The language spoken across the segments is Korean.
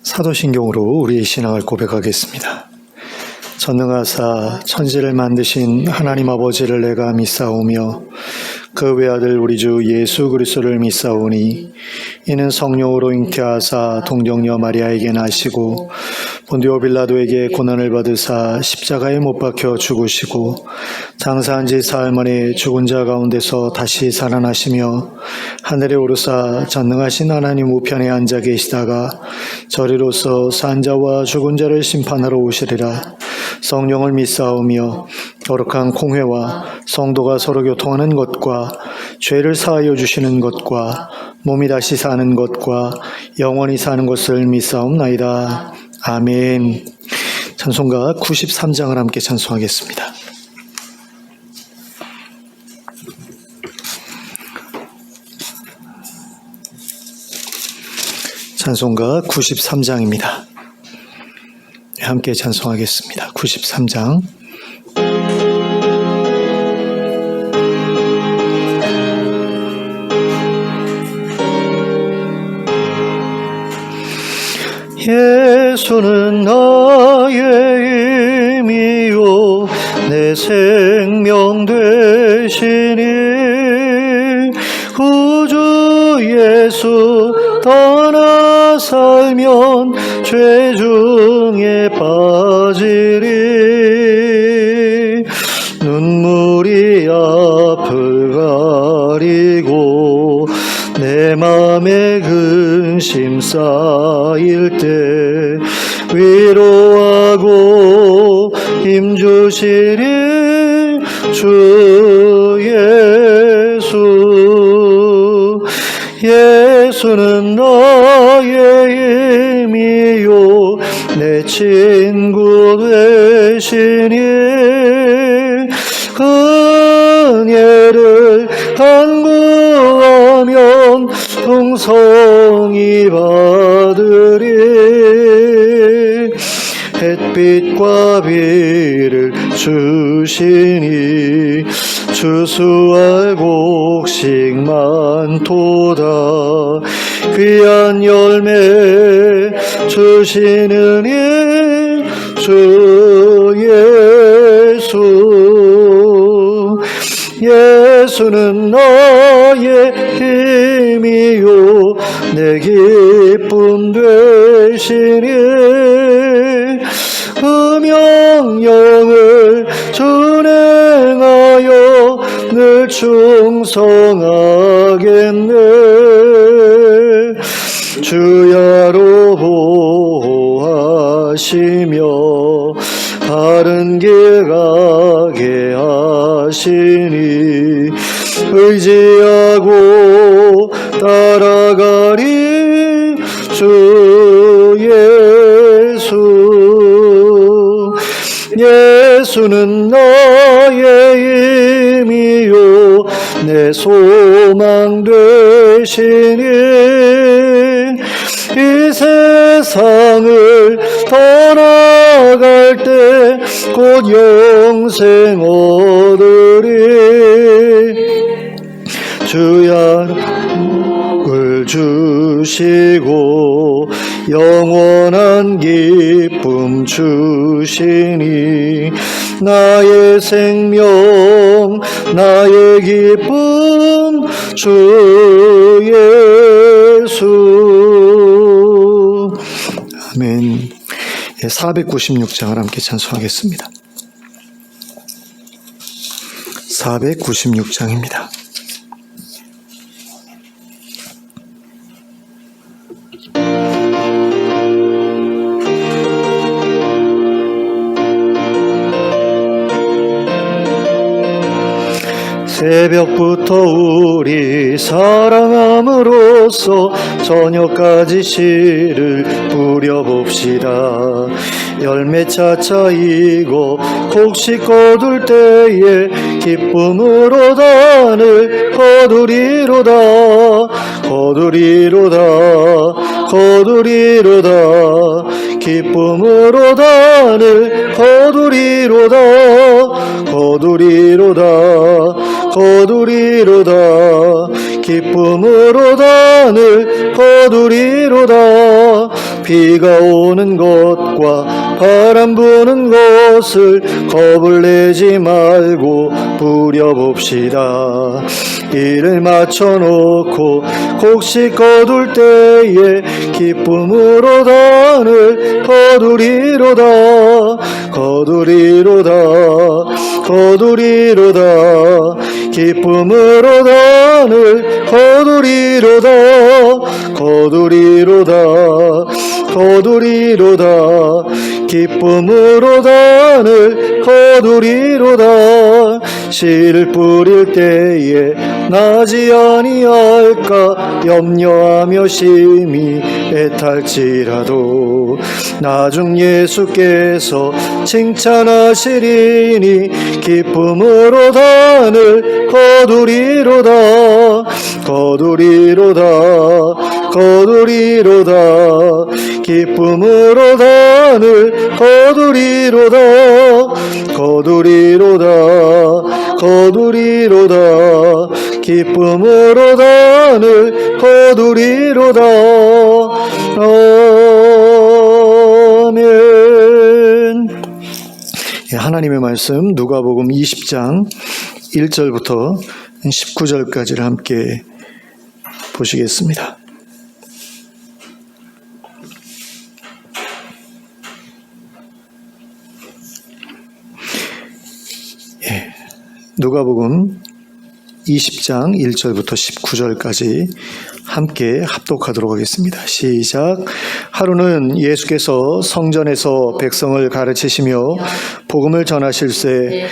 사도신경으로 우리의 신앙을 고백하겠습니다. 전능하사 천지를 만드신 하나님 아버지를 내가 믿사오며 그 외아들 우리 주 예수 그리스도를 믿사오니 이는 성령으로 잉태하사 동정녀 마리아에게 나시고 본디오 빌라도에게 고난을 받으사 십자가에 못 박혀 죽으시고 장사한 지 사흘 만에 죽은 자 가운데서 다시 살아나시며 하늘에 오르사 전능하신 하나님 우편에 앉아 계시다가 저리로서 산 자와 죽은 자를 심판하러 오시리라. 성령을 믿사오며 거룩한 공회와 성도가 서로 교통하는 것과 죄를 사하여 주시는 것과 몸이 다시 사는 것과 영원히 사는 것을 믿사옵나이다. 아멘. 찬송가 93장을 함께 찬송하겠습니다. 찬송가 93장입니다. 함께 찬송하겠습니다. 93장. 예수는 나의 힘이요 내 생명 되시니 구주 예수 떠나 살면 죄 중에 빠지리. 눈물이 앞을 가리고 내 맘에 근심 쌓일 때 위로하고 힘주시리 주 예수. 예수는 나의 힘이요 내 친구 되시니 은혜를 간구하면 풍성히 받으리. 햇빛과 비를 주시니 추수할 곡식 많도다. 귀한 열매 주시는 이 주 예수. 예수는 나의 힘이요 내 기쁨 되시니 명령을 준행하여 늘 충성하겠네. 주야로 보호하시며 바른 길 가게 하시니 의지하고 따라가리 주 예수. 예수는 나의 힘이요 내 소망 되시니 이 세상을 떠나갈 때 곧 영생 얻으리. 주야 을 주시고 영원한 기쁨 주시니 나의 생명 나의 기쁨 주 예수. 아멘. 496장을 함께 찬송하겠습니다. 496장입니다. 새벽부터 우리 사랑함으로써 저녁까지 씨를 뿌려봅시다. 열매 차차이고 곡식 거둘 때에 기쁨으로 단을 거두리로다. 거두리로다. 거두리로다. 기쁨으로 단을 거두리로다. 거두리로다. 거두리로다. 기쁨으로 단을 거두리로다. 비가 오는 것과 바람 부는 것을 겁을 내지 말고 부려봅시다. 이를 맞춰놓고 곡식 거둘 때에 기쁨으로 단을 거두리로다. 거두리로다. 거두리로다. 기쁨으로 단을 거두리로다. 거두리로다. 거두리로다. 기쁨으로 단을 거두리로다. 씨를 뿌릴 때에 나지 아니할까 염려하며 심히 애탈지라도 나중 예수께서 칭찬하시리니 기쁨으로 단을 거두리로다. 거두리로다. 거두리로다. 기쁨으로 단을 거두리로다. 거두리로다. 거두리로다. 기쁨으로 단을 거두리로다. 아멘. 하나님의 말씀 누가복음 20장 1절부터 19절까지를 함께 보시겠습니다. 누가복음 20장 1절부터 19절까지 함께 합독하도록 하겠습니다. 시작. 하루는 예수께서 성전에서 백성을 가르치시며 복음을 전하실새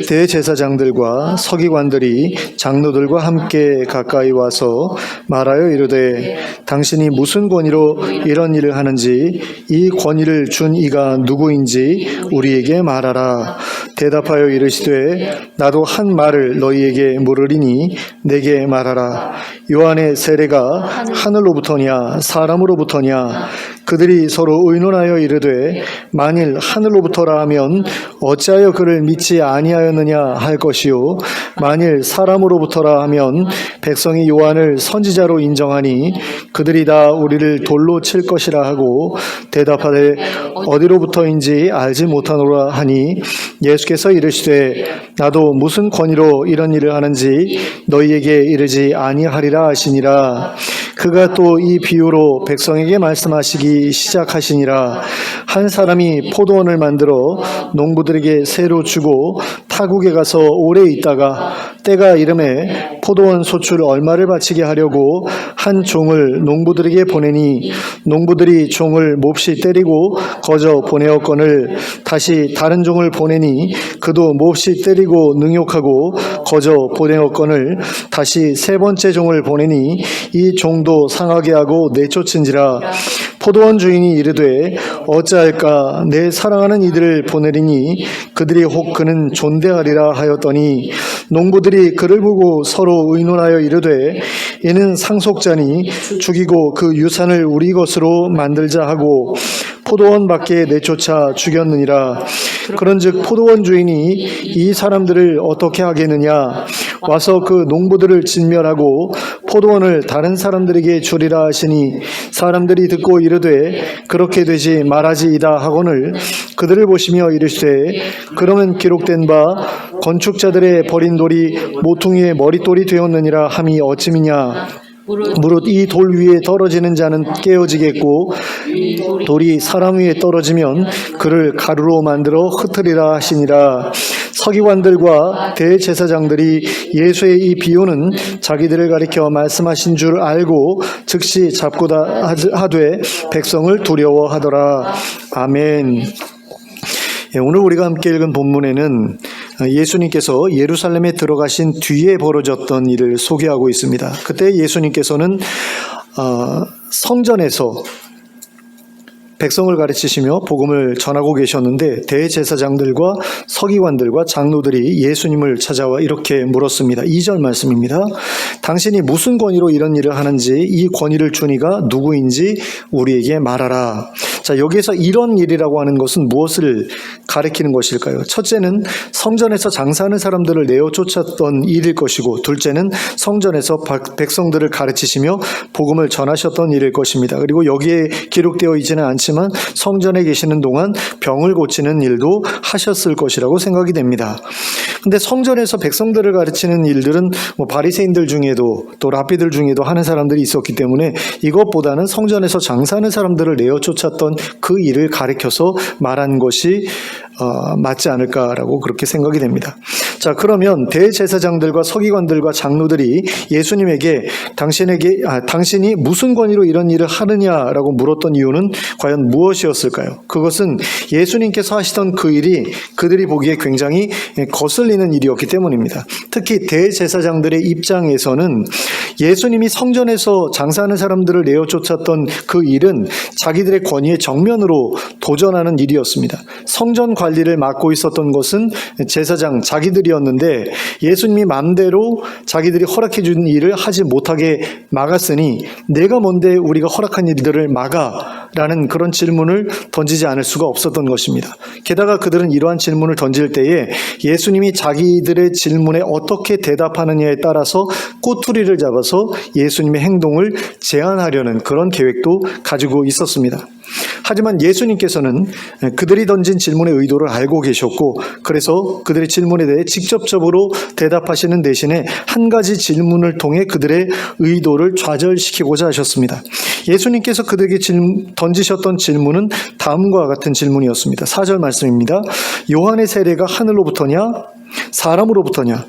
대제사장들과 서기관들이 장로들과 함께 가까이 와서 말하여 이르되 당신이 무슨 권위로 이런 일을 하는지 이 권위를 준 이가 누구인지 우리에게 말하라. 대답하여 이르시되 나도 한 말을 너희에게 물으리니 내게 말하라. 요한의 세례가 하늘로부터냐 사람으로부터냐? 그들이 서로 의논하여 이르되 만일 하늘로부터라 하면 어찌하여 그를 믿지 아니하였느냐 할 것이요 만일 사람으로부터라 하면 백성이 요한을 선지자로 인정하니 그들이 다 우리를 돌로 칠 것이라 하고 대답하되 어디로부터인지 알지 못하노라 하니 예수께서 이르시되 나도 무슨 권위로 이런 일을 하는지 너희에게 이르지 아니하리라 하시니라. 그가 또 이 비유로 백성에게 말씀하시기 시작하시니라. 한 사람이 포도원을 만들어 농부들에게 새로 주고 타국에 가서 오래 있다가 때가 이름에 포도원 소출 얼마를 바치게 하려고 한 종을 농부들에게 보내니 농부들이 종을 몹시 때리고 거저 보내었거늘 다시 다른 종을 보내니 그도 몹시 때리고 능욕하고 거저 보내었거늘 다시 세 번째 종을 보내니 이 종도 상하게 하고 내쫓은지라. 포도원 주인이 이르되 어찌할까 내 사랑하는 이들을 보내리니 그들이 혹 그는 존대하리라 하였더니 농부들이 그를 보고 서로 의논하여 이르되 이는 상속자니 죽이고 그 유산을 우리 것으로 만들자 하고 포도원 밖에 내쫓아 죽였느니라. 그런즉 포도원 주인이 이 사람들을 어떻게 하겠느냐? 와서 그 농부들을 진멸하고 포도원을 다른 사람들에게 주리라 하시니 사람들이 듣고 이르되 그렇게 되지 말하지이다 하거늘 그들을 보시며 이르시되 그러면 기록된 바 건축자들의 버린 돌이 모퉁이의 머릿돌이 되었느니라 함이 어찌미냐? 무릇 이 돌 위에 떨어지는 자는 깨어지겠고 돌이 사람 위에 떨어지면 그를 가루로 만들어 흩으리라 하시니라. 서기관들과 대제사장들이 예수의 이 비유는 자기들을 가리켜 말씀하신 줄 알고 즉시 잡고다 하되 백성을 두려워하더라. 아멘. 오늘 우리가 함께 읽은 본문에는 예수님께서 예루살렘에 들어가신 뒤에 벌어졌던 일을 소개하고 있습니다. 그때 예수님께서는 성전에서 백성을 가르치시며 복음을 전하고 계셨는데 대제사장들과 서기관들과 장로들이 예수님을 찾아와 이렇게 물었습니다. 2절 말씀입니다. 당신이 무슨 권위로 이런 일을 하는지 이 권위를 준 이가 누구인지 우리에게 말하라. 자, 여기에서 이런 일이라고 하는 것은 무엇을 가리키는 것일까요? 첫째는 성전에서 장사하는 사람들을 내어 쫓았던 일일 것이고, 둘째는 성전에서 백성들을 가르치시며 복음을 전하셨던 일일 것입니다. 그리고 여기에 기록되어 있지는 않지만 성전에 계시는 동안 병을 고치는 일도 하셨을 것이라고 생각이 됩니다. 근데 성전에서 백성들을 가르치는 일들은 바리새인들 중에도 또 랍비들 중에도 하는 사람들이 있었기 때문에 이것보다는 성전에서 장사하는 사람들을 내어 쫓았던 그 일을 가리켜서 말한 것이 맞지 않을까라고 그렇게 생각이 됩니다. 자, 그러면 대제사장들과 서기관들과 장로들이 예수님에게 당신이 무슨 권위로 이런 일을 하느냐라고 물었던 이유는 과연 무엇이었을까요? 그것은 예수님께서 하시던 그 일이 그들이 보기에 굉장히 거슬리는 일이었기 때문입니다. 특히 대제사장들의 입장에서는 예수님이 성전에서 장사하는 사람들을 내어 쫓았던 그 일은 자기들의 권위의 정면으로 도전하는 일이었습니다. 성전 관리를 맡고 있었던 것은 제사장 자기들이었는데 예수님이 마음대로 자기들이 허락해 준 일을 하지 못하게 막았으니 내가 뭔데 우리가 허락한 일들을 막아? 라는 그런 질문을 던지지 않을 수가 없었던 것입니다. 게다가 그들은 이러한 질문을 던질 때에 예수님이 자기들의 질문에 어떻게 대답하느냐에 따라서 꼬투리를 잡아서 예수님의 행동을 제한하려는 그런 계획도 가지고 있었습니다. 하지만 예수님께서는 그들이 던진 질문의 의도를 알고 계셨고, 그래서 그들의 질문에 대해 직접적으로 대답하시는 대신에 한 가지 질문을 통해 그들의 의도를 좌절시키고자 하셨습니다. 예수님께서 그들에게 던지셨던 질문은 다음과 같은 질문이었습니다. 4절 말씀입니다. 요한의 세례가 하늘로부터냐 사람으로부터냐?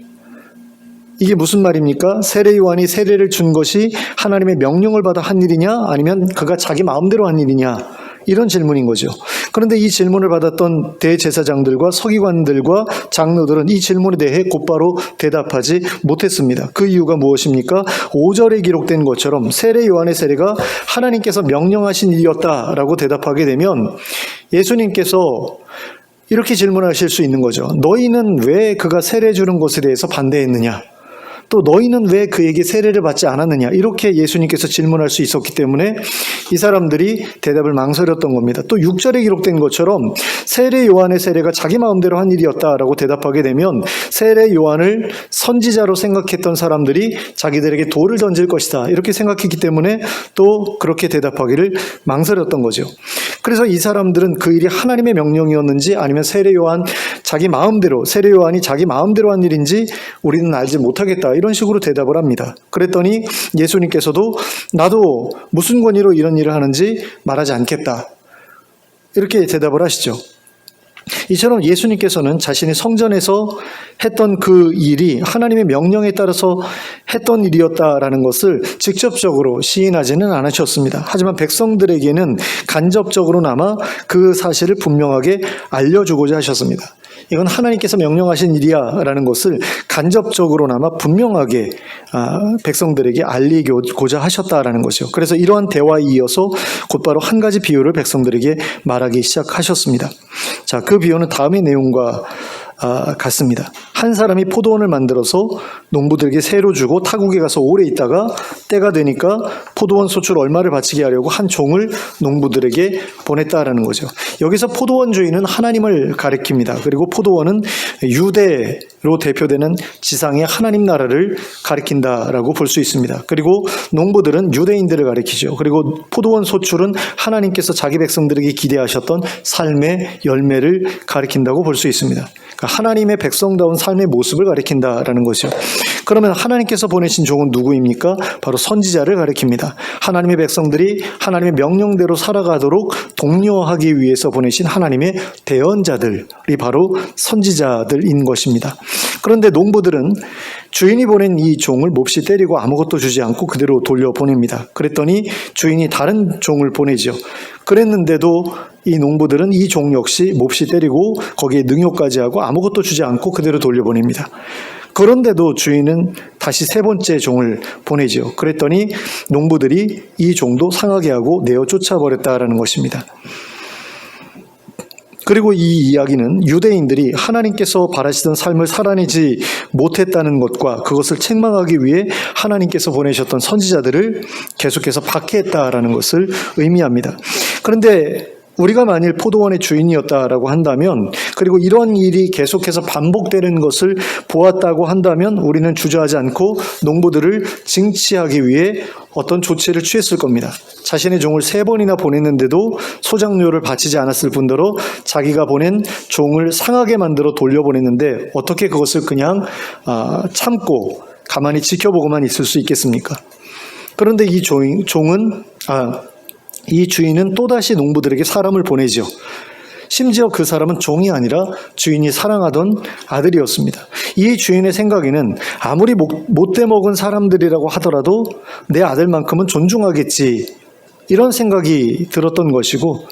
이게 무슨 말입니까? 세례 요한이 세례를 준 것이 하나님의 명령을 받아 한 일이냐, 아니면 그가 자기 마음대로 한 일이냐, 이런 질문인 거죠. 그런데 이 질문을 받았던 대제사장들과 서기관들과 장로들은 이 질문에 대해 곧바로 대답하지 못했습니다. 그 이유가 무엇입니까? 5절에 기록된 것처럼 세례 요한의 세례가 하나님께서 명령하신 일이었다라고 대답하게 되면 예수님께서 이렇게 질문하실 수 있는 거죠. 너희는 왜 그가 세례 주는 것에 대해서 반대했느냐? 또 너희는 왜 그에게 세례를 받지 않았느냐? 이렇게 예수님께서 질문할 수 있었기 때문에 이 사람들이 대답을 망설였던 겁니다. 또 6절에 기록된 것처럼 세례 요한의 세례가 자기 마음대로 한 일이었다라고 대답하게 되면 세례 요한을 선지자로 생각했던 사람들이 자기들에게 돌을 던질 것이다 이렇게 생각했기 때문에 또 그렇게 대답하기를 망설였던 거죠. 그래서 이 사람들은 그 일이 하나님의 명령이었는지 아니면 세례 요한이 자기 마음대로 한 일인지 우리는 알지 못하겠다 이런 식으로 대답을 합니다. 그랬더니 예수님께서도 나도 무슨 권위로 이런 일을 하는지 말하지 않겠다 이렇게 대답을 하시죠. 이처럼 예수님께서는 자신이 성전에서 했던 그 일이 하나님의 명령에 따라서 했던 일이었다라는 것을 직접적으로 시인하지는 않으셨습니다. 하지만 백성들에게는 간접적으로나마 그 사실을 분명하게 알려주고자 하셨습니다. 이건 하나님께서 명령하신 일이야 라는 것을 간접적으로나마 분명하게 백성들에게 알리고자 하셨다라는 것이죠. 그래서 이러한 대화에 이어서 곧바로 한 가지 비유를 백성들에게 말하기 시작하셨습니다. 자, 그 비유는 다음의 내용과 같습니다. 한 사람이 포도원을 만들어서 농부들에게 새로 주고 타국에 가서 오래 있다가 때가 되니까 포도원 소출 얼마를 바치게 하려고 한 종을 농부들에게 보냈다라는 거죠. 여기서 포도원 주인은 하나님을 가리킵니다. 그리고 포도원은 유대로 대표되는 지상의 하나님 나라를 가리킨다라고 볼 수 있습니다. 그리고 농부들은 유대인들을 가리키죠. 그리고 포도원 소출은 하나님께서 자기 백성들에게 기대하셨던 삶의 열매를 가리킨다고 볼 수 있습니다. 하나님의 백성다운 삶의 모습을 가리킨다라는 것이죠. 그러면 하나님께서 보내신 종은 누구입니까? 바로 선지자를 가리킵니다. 하나님의 백성들이 하나님의 명령대로 살아가도록 독려하기 위해서 보내신 하나님의 대언자들이 바로 선지자들인 것입니다. 그런데 농부들은 주인이 보낸 이 종을 몹시 때리고 아무것도 주지 않고 그대로 돌려보냅니다. 그랬더니 주인이 다른 종을 보내죠. 그랬는데도 이 농부들은 이 종 역시 몹시 때리고 거기에 능욕까지 하고 아무것도 주지 않고 그대로 돌려보냅니다. 그런데도 주인은 다시 세 번째 종을 보내죠. 그랬더니 농부들이 이 종도 상하게 하고 내어 쫓아버렸다라는 것입니다. 그리고 이 이야기는 유대인들이 하나님께서 바라시던 삶을 살아내지 못했다는 것과 그것을 책망하기 위해 하나님께서 보내셨던 선지자들을 계속해서 박해했다라는 것을 의미합니다. 그런데 우리가 만일 포도원의 주인이었다라고 한다면, 그리고 이런 일이 계속해서 반복되는 것을 보았다고 한다면 우리는 주저하지 않고 농부들을 징치하기 위해 어떤 조치를 취했을 겁니다. 자신의 종을 3번이나 보냈는데도 소장료를 바치지 않았을 뿐더러 자기가 보낸 종을 상하게 만들어 돌려보냈는데 어떻게 그것을 그냥 참고 가만히 지켜보고만 있을 수 있겠습니까? 그런데 이 주인은 또다시 농부들에게 사람을 보내죠. 심지어 그 사람은 종이 아니라 주인이 사랑하던 아들이었습니다. 이 주인의 생각에는 아무리 못돼 먹은 사람들이라고 하더라도 내 아들만큼은 존중하겠지, 이런 생각이 들었던 것이고,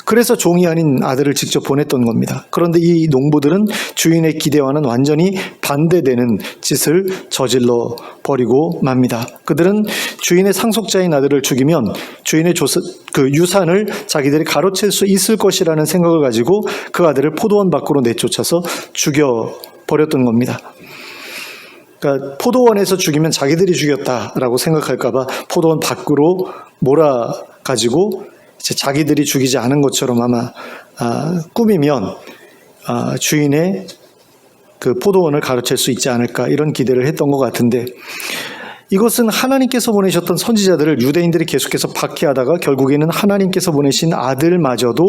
그래서 종이 아닌 아들을 직접 보냈던 겁니다. 그런데 이 농부들은 주인의 기대와는 완전히 반대되는 짓을 저질러 버리고 맙니다. 그들은 주인의 상속자인 아들을 죽이면 주인의 유산을 자기들이 가로챌 수 있을 것이라는 생각을 가지고 그 아들을 포도원 밖으로 내쫓아서 죽여버렸던 겁니다. 그러니까 포도원에서 죽이면 자기들이 죽였다라고 생각할까 봐 포도원 밖으로 몰아가지고 이제 자기들이 죽이지 않은 것처럼 아마 꾸미면 주인의 그 포도원을 가로챌 수 있지 않을까, 이런 기대를 했던 것 같은데, 이것은 하나님께서 보내셨던 선지자들을 유대인들이 계속해서 박해하다가 결국에는 하나님께서 보내신 아들마저도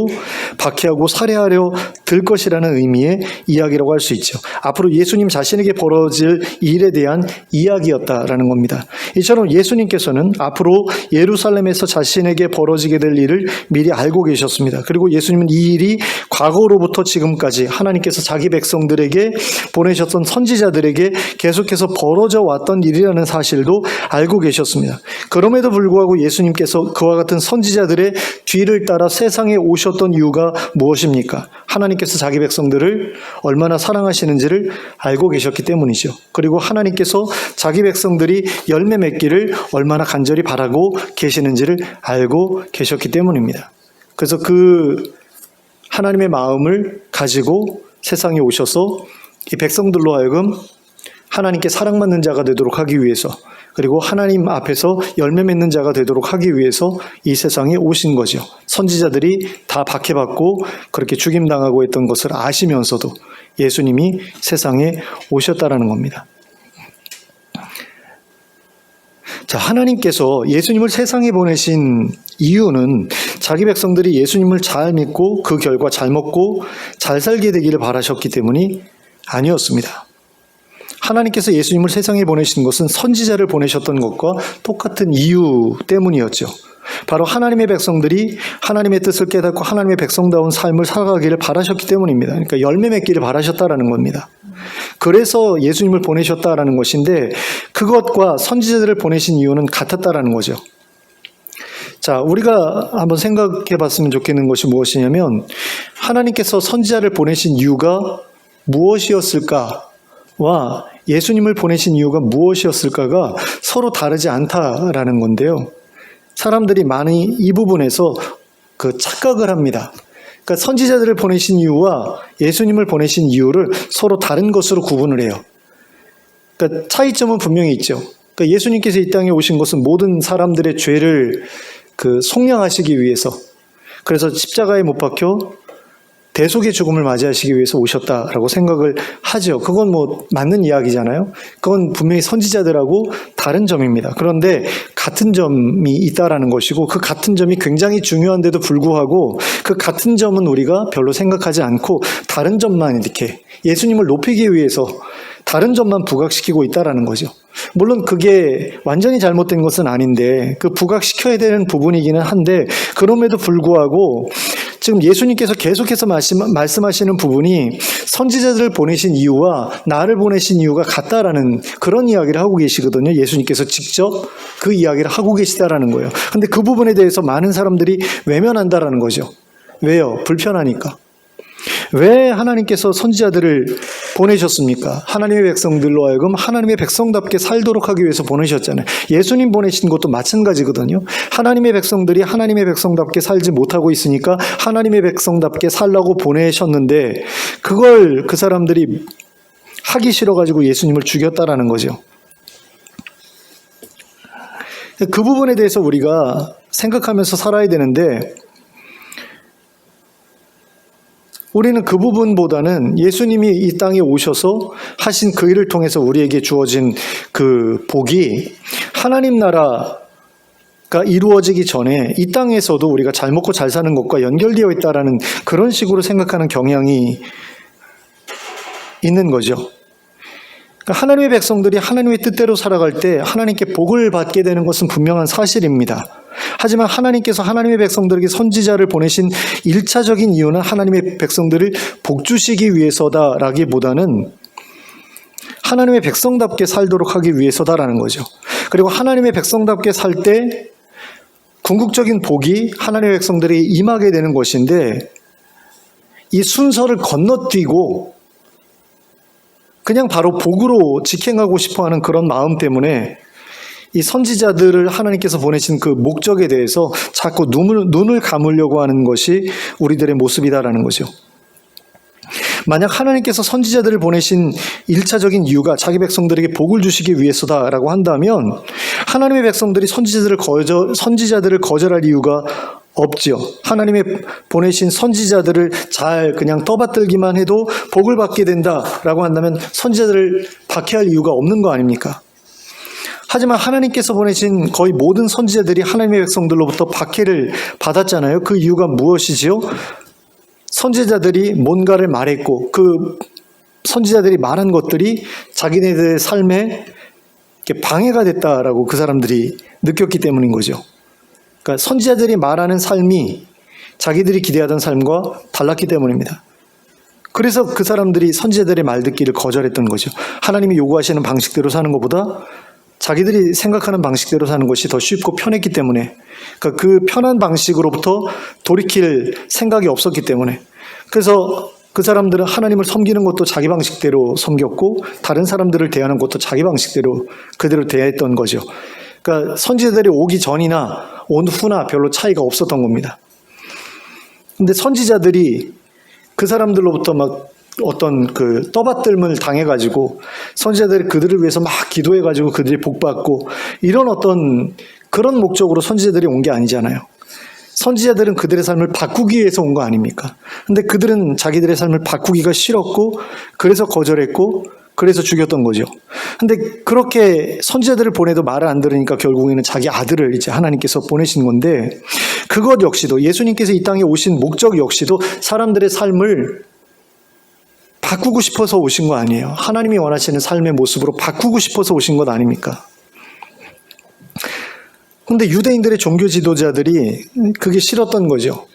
박해하고 살해하려 들 것이라는 의미의 이야기라고 할 수 있죠. 앞으로 예수님 자신에게 벌어질 일에 대한 이야기였다라는 겁니다. 이처럼 예수님께서는 앞으로 예루살렘에서 자신에게 벌어지게 될 일을 미리 알고 계셨습니다. 그리고 예수님은 이 일이 과거로부터 지금까지 하나님께서 자기 백성들에게 보내셨던 선지자들에게 계속해서 벌어져 왔던 일이라는 사실도 알고 계셨습니다. 그럼에도 불구하고 예수님께서 그와 같은 선지자들의 뒤를 따라 세상에 오셨던 이유가 무엇입니까? 하나님께서 자기 백성들을 얼마나 사랑하시는지를 알고 계셨기 때문이죠. 그리고 하나님께서 자기 백성들이 열매 맺기를 얼마나 간절히 바라고 계시는지를 알고 계셨기 때문입니다. 그래서 그 하나님의 마음을 가지고 세상에 오셔서 이 백성들로 하여금 하나님께 사랑받는 자가 되도록 하기 위해서, 그리고 하나님 앞에서 열매 맺는 자가 되도록 하기 위해서 이 세상에 오신 거죠. 선지자들이 다 박해받고 그렇게 죽임당하고 했던 것을 아시면서도 예수님이 세상에 오셨다라는 겁니다. 자, 하나님께서 예수님을 세상에 보내신 이유는 자기 백성들이 예수님을 잘 믿고 그 결과 잘 먹고 잘 살게 되기를 바라셨기 때문이 아니었습니다. 하나님께서 예수님을 세상에 보내신 것은 선지자를 보내셨던 것과 똑같은 이유 때문이었죠. 바로 하나님의 백성들이 하나님의 뜻을 깨닫고 하나님의 백성다운 삶을 살아가기를 바라셨기 때문입니다. 그러니까 열매 맺기를 바라셨다라는 겁니다. 그래서 예수님을 보내셨다라는 것인데, 그것과 선지자들을 보내신 이유는 같았다라는 거죠. 자, 우리가 한번 생각해 봤으면 좋겠는 것이 무엇이냐면, 하나님께서 선지자를 보내신 이유가 무엇이었을까? 와 예수님을 보내신 이유가 무엇이었을까가 서로 다르지 않다라는 건데요. 사람들이 많이 이 부분에서 착각을 합니다. 그러니까 선지자들을 보내신 이유와 예수님을 보내신 이유를 서로 다른 것으로 구분을 해요. 그러니까 차이점은 분명히 있죠. 그러니까 예수님께서 이 땅에 오신 것은 모든 사람들의 죄를 속량하시기 위해서, 그래서 십자가에 못 박혀 대속의 죽음을 맞이하시기 위해서 오셨다라고 생각을 하죠. 그건 맞는 이야기잖아요. 그건 분명히 선지자들하고 다른 점입니다. 그런데 같은 점이 있다라는 것이고, 그 같은 점이 굉장히 중요한데도 불구하고 그 같은 점은 우리가 별로 생각하지 않고 다른 점만 이렇게 예수님을 높이기 위해서 다른 점만 부각시키고 있다라는 거죠. 물론 그게 완전히 잘못된 것은 아닌데 그 부각시켜야 되는 부분이기는 한데, 그럼에도 불구하고 지금 예수님께서 계속해서 말씀하시는 부분이 선지자들을 보내신 이유와 나를 보내신 이유가 같다라는 그런 이야기를 하고 계시거든요. 예수님께서 직접 그 이야기를 하고 계시다라는 거예요. 근데 그 부분에 대해서 많은 사람들이 외면한다라는 거죠. 왜요? 불편하니까. 왜 하나님께서 선지자들을 보내셨습니까? 하나님의 백성들로 하여금 하나님의 백성답게 살도록 하기 위해서 보내셨잖아요. 예수님 보내신 것도 마찬가지거든요. 하나님의 백성들이 하나님의 백성답게 살지 못하고 있으니까 하나님의 백성답게 살라고 보내셨는데, 그걸 그 사람들이 하기 싫어가지고 예수님을 죽였다라는 거죠. 그 부분에 대해서 우리가 생각하면서 살아야 되는데, 우리는 그 부분보다는 예수님이 이 땅에 오셔서 하신 그 일을 통해서 우리에게 주어진 그 복이 하나님 나라가 이루어지기 전에 이 땅에서도 우리가 잘 먹고 잘 사는 것과 연결되어 있다라는 그런 식으로 생각하는 경향이 있는 거죠. 그러니까 하나님의 백성들이 하나님의 뜻대로 살아갈 때 하나님께 복을 받게 되는 것은 분명한 사실입니다. 하지만 하나님께서 하나님의 백성들에게 선지자를 보내신 1차적인 이유는 하나님의 백성들을 복주시기 위해서다라기보다는 하나님의 백성답게 살도록 하기 위해서다라는 거죠. 그리고 하나님의 백성답게 살 때 궁극적인 복이 하나님의 백성들이 임하게 되는 것인데, 이 순서를 건너뛰고 그냥 바로 복으로 직행하고 싶어하는 그런 마음 때문에 이 선지자들을 하나님께서 보내신 그 목적에 대해서 자꾸 눈을 감으려고 하는 것이 우리들의 모습이다라는 거죠. 만약 하나님께서 선지자들을 보내신 1차적인 이유가 자기 백성들에게 복을 주시기 위해서다라고 한다면 하나님의 백성들이 선지자들을 거절할 이유가 없지요. 하나님의 보내신 선지자들을 잘 그냥 떠받들기만 해도 복을 받게 된다라고 한다면 선지자들을 박해할 이유가 없는 거 아닙니까? 하지만 하나님께서 보내신 거의 모든 선지자들이 하나님의 백성들로부터 박해를 받았잖아요. 그 이유가 무엇이지요? 선지자들이 뭔가를 말했고 그 선지자들이 말한 것들이 자기네들의 삶에 방해가 됐다라고 그 사람들이 느꼈기 때문인 거죠. 그러니까 선지자들이 말하는 삶이 자기들이 기대하던 삶과 달랐기 때문입니다. 그래서 그 사람들이 선지자들의 말 듣기를 거절했던 거죠. 하나님이 요구하시는 방식대로 사는 것보다 자기들이 생각하는 방식대로 사는 것이 더 쉽고 편했기 때문에, 그러니까 그 편한 방식으로부터 돌이킬 생각이 없었기 때문에, 그래서 그 사람들은 하나님을 섬기는 것도 자기 방식대로 섬겼고 다른 사람들을 대하는 것도 자기 방식대로 그대로 대했던 거죠. 그러니까 선지자들이 오기 전이나 온 후나 별로 차이가 없었던 겁니다. 근데 선지자들이 그 사람들로부터 막 어떤 그 떠받들음을 당해가지고 선지자들이 그들을 위해서 막 기도해가지고 그들이 복받고 이런 어떤 그런 목적으로 선지자들이 온 게 아니잖아요. 선지자들은 그들의 삶을 바꾸기 위해서 온 거 아닙니까? 근데 그들은 자기들의 삶을 바꾸기가 싫었고 그래서 거절했고 그래서 죽였던 거죠. 근데 그렇게 선지자들을 보내도 말을 안 들으니까 결국에는 자기 아들을 이제 하나님께서 보내신 건데, 그것 역시도 예수님께서 이 땅에 오신 목적 역시도 사람들의 삶을 바꾸고 싶어서 오신 거 아니에요. 하나님이 원하시는 삶의 모습으로 바꾸고 싶어서 오신 것 아닙니까? 근데 유대인들의 종교 지도자들이 그게 싫었던 거죠.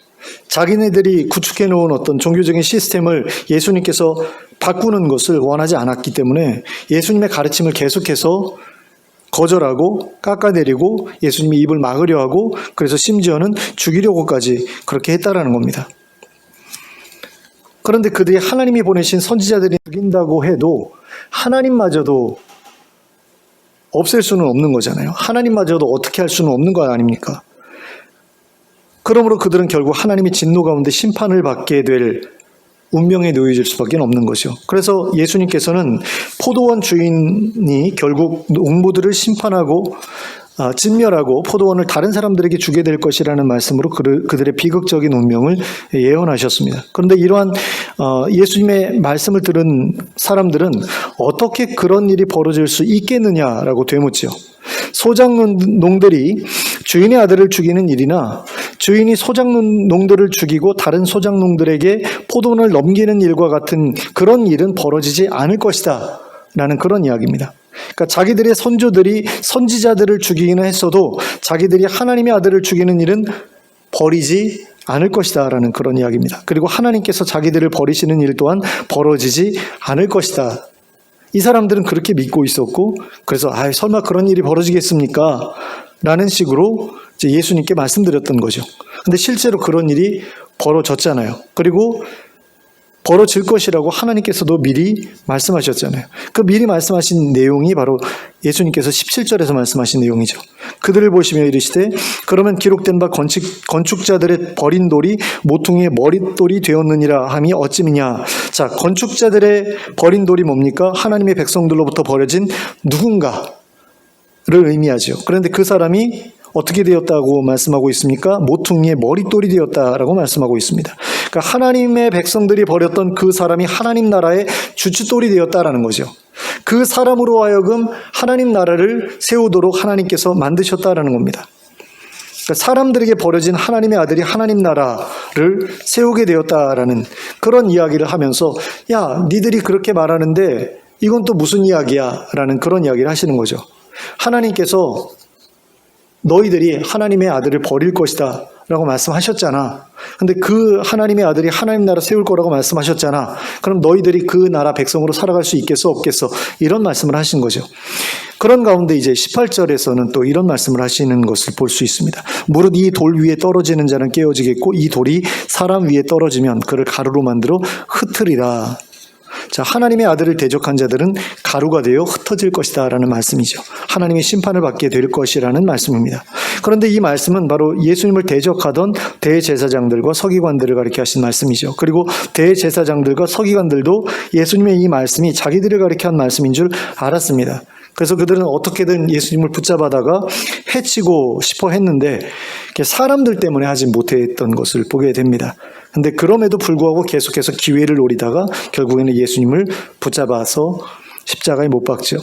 자기네들이 구축해 놓은 어떤 종교적인 시스템을 예수님께서 바꾸는 것을 원하지 않았기 때문에 예수님의 가르침을 계속해서 거절하고 깎아내리고 예수님이 입을 막으려 하고, 그래서 심지어는 죽이려고까지 그렇게 했다라는 겁니다. 그런데 그들이 하나님이 보내신 선지자들이 죽인다고 해도 하나님마저도 없앨 수는 없는 거잖아요. 하나님마저도 어떻게 할 수는 없는 거 아닙니까? 그러므로 그들은 결국 하나님의 진노 가운데 심판을 받게 될 운명에 놓여질 수밖에 없는 거죠. 그래서 예수님께서는 포도원 주인이 결국 농부들을 심판하고 진멸하고 포도원을 다른 사람들에게 주게 될 것이라는 말씀으로 그들의 비극적인 운명을 예언하셨습니다. 그런데 이러한 예수님의 말씀을 들은 사람들은 어떻게 그런 일이 벌어질 수 있겠느냐라고 되묻죠. 소작농들이 주인의 아들을 죽이는 일이나 주인이 소작농들을 죽이고 다른 소작농들에게 포도원을 넘기는 일과 같은 그런 일은 벌어지지 않을 것이다 라는 그런 이야기입니다. 그러니까 자기들의 선조들이 선지자들을 죽이기는 했어도 자기들이 하나님의 아들을 죽이는 일은 버리지 않을 것이다 라는 그런 이야기입니다. 그리고 하나님께서 자기들을 버리시는 일 또한 벌어지지 않을 것이다. 이 사람들은 그렇게 믿고 있었고, 그래서 설마 그런 일이 벌어지겠습니까? 라는 식으로 이제 예수님께 말씀드렸던 거죠. 근데 실제로 그런 일이 벌어졌잖아요. 그리고 벌어질 것이라고 하나님께서도 미리 말씀하셨잖아요. 그 미리 말씀하신 내용이 바로 예수님께서 17절에서 말씀하신 내용이죠. 그들을 보시며 이르시되 그러면 기록된 바 건축자들의 버린 돌이 모퉁이의 머릿돌이 되었느니라 함이 어찌미냐. 자, 건축자들의 버린 돌이 뭡니까? 하나님의 백성들로부터 버려진 누군가를 의미하죠. 그런데 그 사람이 어떻게 되었다고 말씀하고 있습니까? 모퉁이의 머릿돌이 되었다라고 말씀하고 있습니다. 그러니까 하나님의 백성들이 버렸던 그 사람이 하나님 나라의 주춧돌이 되었다라는 거죠. 그 사람으로 하여금 하나님 나라를 세우도록 하나님께서 만드셨다라는 겁니다. 그러니까 사람들에게 버려진 하나님의 아들이 하나님 나라를 세우게 되었다라는 그런 이야기를 하면서, 야, 니들이 그렇게 말하는데 이건 또 무슨 이야기야? 라는 그런 이야기를 하시는 거죠. 하나님께서 너희들이 하나님의 아들을 버릴 것이다 라고 말씀하셨잖아. 근데 그 하나님의 아들이 하나님 나라 세울 거라고 말씀하셨잖아. 그럼 너희들이 그 나라 백성으로 살아갈 수 있겠어 없겠어? 이런 말씀을 하신 거죠. 그런 가운데 이제 18절에서는 또 이런 말씀을 하시는 것을 볼 수 있습니다. 무릇 이 돌 위에 떨어지는 자는 깨어지겠고 이 돌이 사람 위에 떨어지면 그를 가루로 만들어 흩으리라. 자, 하나님의 아들을 대적한 자들은 가루가 되어 흩어질 것이다 라는 말씀이죠. 하나님의 심판을 받게 될 것이라는 말씀입니다. 그런데 이 말씀은 바로 예수님을 대적하던 대제사장들과 서기관들을 가리켜 하신 말씀이죠. 그리고 대제사장들과 서기관들도 예수님의 이 말씀이 자기들을 가리켜 한 말씀인 줄 알았습니다. 그래서 그들은 어떻게든 예수님을 붙잡아다가 해치고 싶어 했는데 사람들 때문에 하지 못했던 것을 보게 됩니다. 근데 그럼에도 불구하고 계속해서 기회를 노리다가 결국에는 예수님을 붙잡아서 십자가에 못 박죠.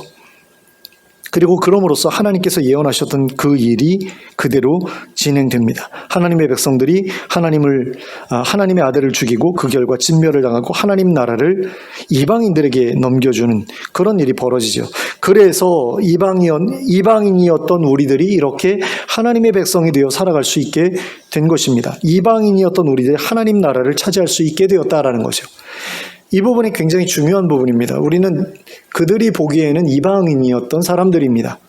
그리고 그럼으로써 하나님께서 예언하셨던 그 일이 그대로 진행됩니다. 하나님의 백성들이 하나님의 아들을 죽이고 그 결과 진멸을 당하고 하나님 나라를 이방인들에게 넘겨주는 그런 일이 벌어지죠. 그래서 이방인이었던 우리들이 이렇게 하나님의 백성이 되어 살아갈 수 있게 된 것입니다. 이방인이었던 우리들이 하나님 나라를 차지할 수 있게 되었다라는 거죠. 이 부분이 굉장히 중요한 부분입니다. 우리는 그들이 보기에는 이방인이었던 사람들입니다.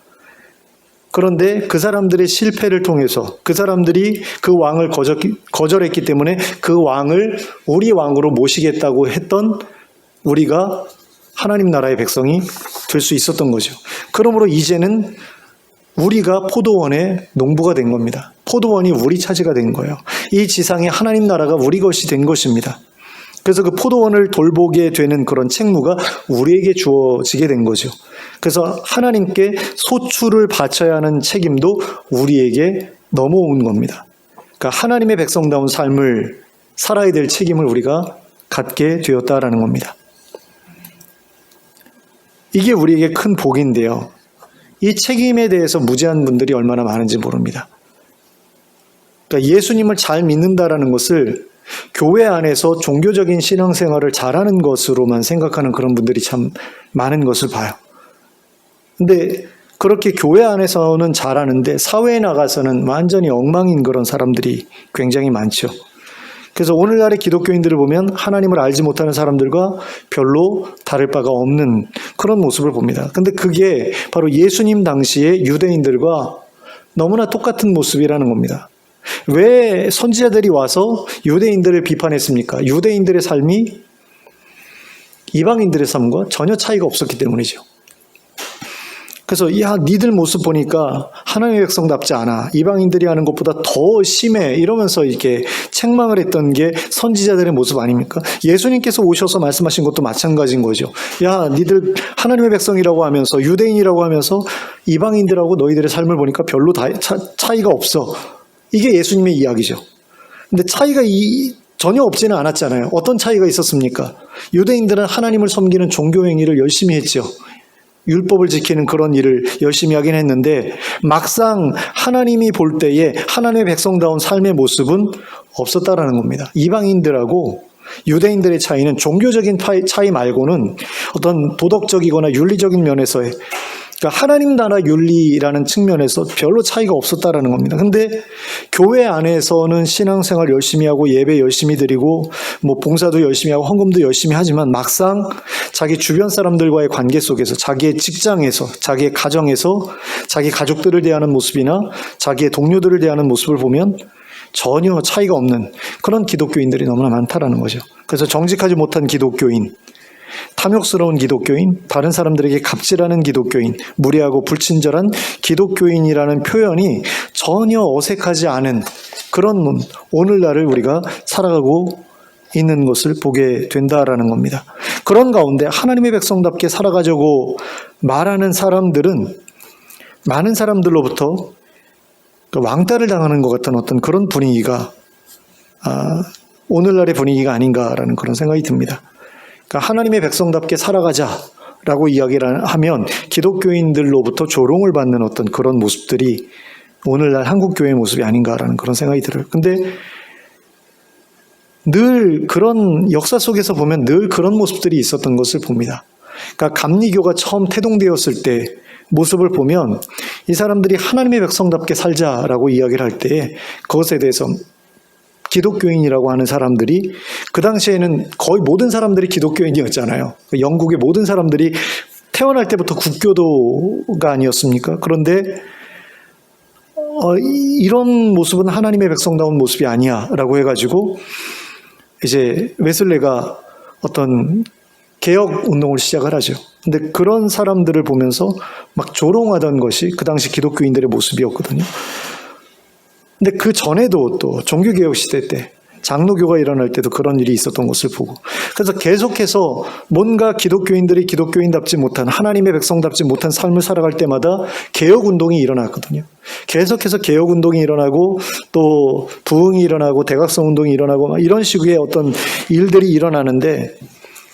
그런데 그 사람들의 실패를 통해서 그 사람들이 그 왕을 거절했기 때문에 그 왕을 우리 왕으로 모시겠다고 했던 우리가 하나님 나라의 백성이 될 수 있었던 거죠. 그러므로 이제는 우리가 포도원의 농부가 된 겁니다. 포도원이 우리 차지가 된 거예요. 이 지상에 하나님 나라가 우리 것이 된 것입니다. 그래서 그 포도원을 돌보게 되는 그런 책무가 우리에게 주어지게 된 거죠. 그래서 하나님께 소출을 바쳐야 하는 책임도 우리에게 넘어온 겁니다. 그러니까 하나님의 백성다운 삶을 살아야 될 책임을 우리가 갖게 되었다라는 겁니다. 이게 우리에게 큰 복인데요. 이 책임에 대해서 무지한 분들이 얼마나 많은지 모릅니다. 그러니까 예수님을 잘 믿는다라는 것을 교회 안에서 종교적인 신앙생활을 잘하는 것으로만 생각하는 그런 분들이 참 많은 것을 봐요. 근데 그렇게 교회 안에서는 잘하는데 사회에 나가서는 완전히 엉망인 그런 사람들이 굉장히 많죠. 그래서 오늘날의 기독교인들을 보면 하나님을 알지 못하는 사람들과 별로 다를 바가 없는 그런 모습을 봅니다. 근데 그게 바로 예수님 당시의 유대인들과 너무나 똑같은 모습이라는 겁니다. 왜 선지자들이 와서 유대인들을 비판했습니까? 유대인들의 삶이 이방인들의 삶과 전혀 차이가 없었기 때문이죠. 그래서 야, 니들 모습 보니까 하나님의 백성답지 않아. 이방인들이 하는 것보다 더 심해. 이러면서 이렇게 책망을 했던 게 선지자들의 모습 아닙니까? 예수님께서 오셔서 말씀하신 것도 마찬가지인 거죠. 야, 니들 하나님의 백성이라고 하면서 유대인이라고 하면서 이방인들하고 너희들의 삶을 보니까 별로 차이가 없어. 이게 예수님의 이야기죠. 근데 차이가 전혀 없지는 않았잖아요. 어떤 차이가 있었습니까? 유대인들은 하나님을 섬기는 종교 행위를 열심히 했죠. 율법을 지키는 그런 일을 열심히 하긴 했는데 막상 하나님이 볼 때에 하나님의 백성다운 삶의 모습은 없었다라는 겁니다. 이방인들하고 유대인들의 차이는 종교적인 차이 말고는 어떤 도덕적이거나 윤리적인 면에서의, 그러니까 하나님 나라 윤리라는 측면에서 별로 차이가 없었다라는 겁니다. 근데 교회 안에서는 신앙생활 열심히 하고 예배 열심히 드리고 뭐 봉사도 열심히 하고 헌금도 열심히 하지만 막상 자기 주변 사람들과의 관계 속에서, 자기의 직장에서, 자기의 가정에서 자기 가족들을 대하는 모습이나 자기의 동료들을 대하는 모습을 보면 전혀 차이가 없는 그런 기독교인들이 너무나 많다라는 거죠. 그래서 정직하지 못한 기독교인, 탐욕스러운 기독교인, 다른 사람들에게 갑질하는 기독교인, 무례하고 불친절한 기독교인이라는 표현이 전혀 어색하지 않은 그런 오늘날을 우리가 살아가고 있는 것을 보게 된다라는 겁니다. 그런 가운데 하나님의 백성답게 살아가자고 말하는 사람들은 많은 사람들로부터 왕따를 당하는 것 같은 어떤 그런 분위기가 오늘날의 분위기가 아닌가라는 그런 생각이 듭니다. 그러니까 하나님의 백성답게 살아가자라고 이야기를 하면 기독교인들로부터 조롱을 받는 어떤 그런 모습들이 오늘날 한국교회의 모습이 아닌가라는 그런 생각이 들어요. 근데 늘 그런 역사 속에서 보면 늘 그런 모습들이 있었던 것을 봅니다. 그러니까 감리교가 처음 태동되었을 때 모습을 보면 이 사람들이 하나님의 백성답게 살자라고 이야기를 할 때 그것에 대해서 기독교인이라고 하는 사람들이 그 당시에는 거의 모든 사람들이 기독교인이었잖아요. 영국의 모든 사람들이 태어날 때부터 국교도가 아니었습니까? 그런데 이런 모습은 하나님의 백성다운 모습이 아니야 라고 해가지고 이제 웨슬레가 어떤 개혁 운동을 시작을 하죠. 근데 그런 사람들을 보면서 막 조롱하던 것이 그 당시 기독교인들의 모습이었거든요. 근데 그 전에도 또 종교개혁 시대 때 장로교가 일어날 때도 그런 일이 있었던 것을 보고, 그래서 계속해서 뭔가 기독교인들이 기독교인답지 못한, 하나님의 백성답지 못한 삶을 살아갈 때마다 개혁운동이 일어났거든요. 계속해서 개혁운동이 일어나고 또 부흥이 일어나고 대각성운동이 일어나고 막 이런 식의 어떤 일들이 일어나는데,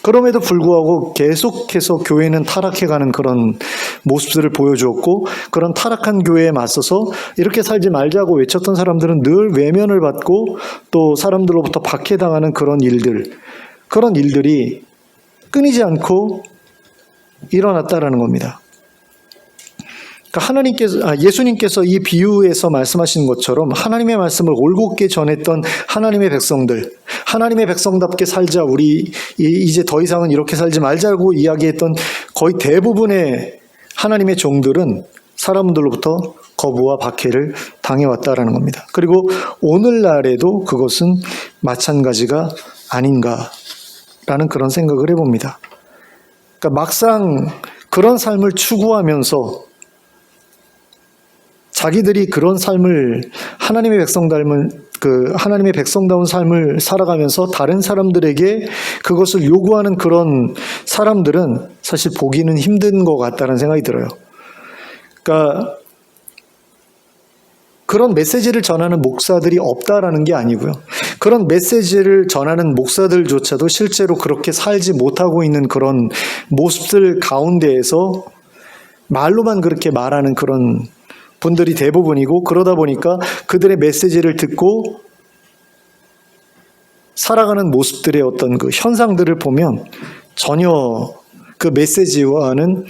그럼에도 불구하고 계속해서 교회는 타락해가는 그런 모습들을 보여주었고, 그런 타락한 교회에 맞서서 이렇게 살지 말자고 외쳤던 사람들은 늘 외면을 받고 또 사람들로부터 박해당하는 그런 일들이 끊이지 않고 일어났다라는 겁니다. 그러니까 예수님께서 이 비유에서 말씀하신 것처럼 하나님의 말씀을 올곧게 전했던 하나님의 백성들, 하나님의 백성답게 살자, 우리 이제 더 이상은 이렇게 살지 말자고 이야기했던 거의 대부분의 하나님의 종들은 사람들로부터 거부와 박해를 당해왔다라는 겁니다. 그리고 오늘날에도 그것은 마찬가지가 아닌가라는 그런 생각을 해봅니다. 그러니까 막상 그런 삶을 추구하면서 자기들이 그런 삶을 하나님의 백성다운 삶을 살아가면서 다른 사람들에게 그것을 요구하는 그런 사람들은 사실 보기는 힘든 것 같다는 생각이 들어요. 그러니까 그런 메시지를 전하는 목사들이 없다라는 게 아니고요. 그런 메시지를 전하는 목사들조차도 실제로 그렇게 살지 못하고 있는 그런 모습들 가운데에서 말로만 그렇게 말하는 그런 분들이 대부분이고, 그러다 보니까 그들의 메시지를 듣고 살아가는 모습들의 어떤 그 현상들을 보면 전혀 그 메시지와는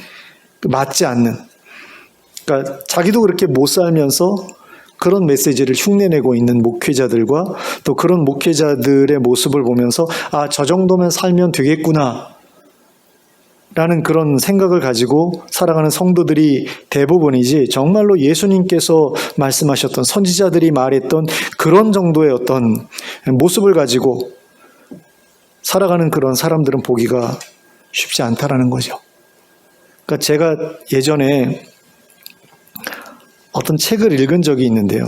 맞지 않는, 그러니까 자기도 그렇게 못 살면서 그런 메시지를 흉내내고 있는 목회자들과 또 그런 목회자들의 모습을 보면서 저 정도면 살면 되겠구나 라는 그런 생각을 가지고 살아가는 성도들이 대부분이지, 정말로 예수님께서 말씀하셨던 선지자들이 말했던 그런 정도의 어떤 모습을 가지고 살아가는 그런 사람들은 보기가 쉽지 않다라는 거죠. 그러니까 제가 예전에 어떤 책을 읽은 적이 있는데요.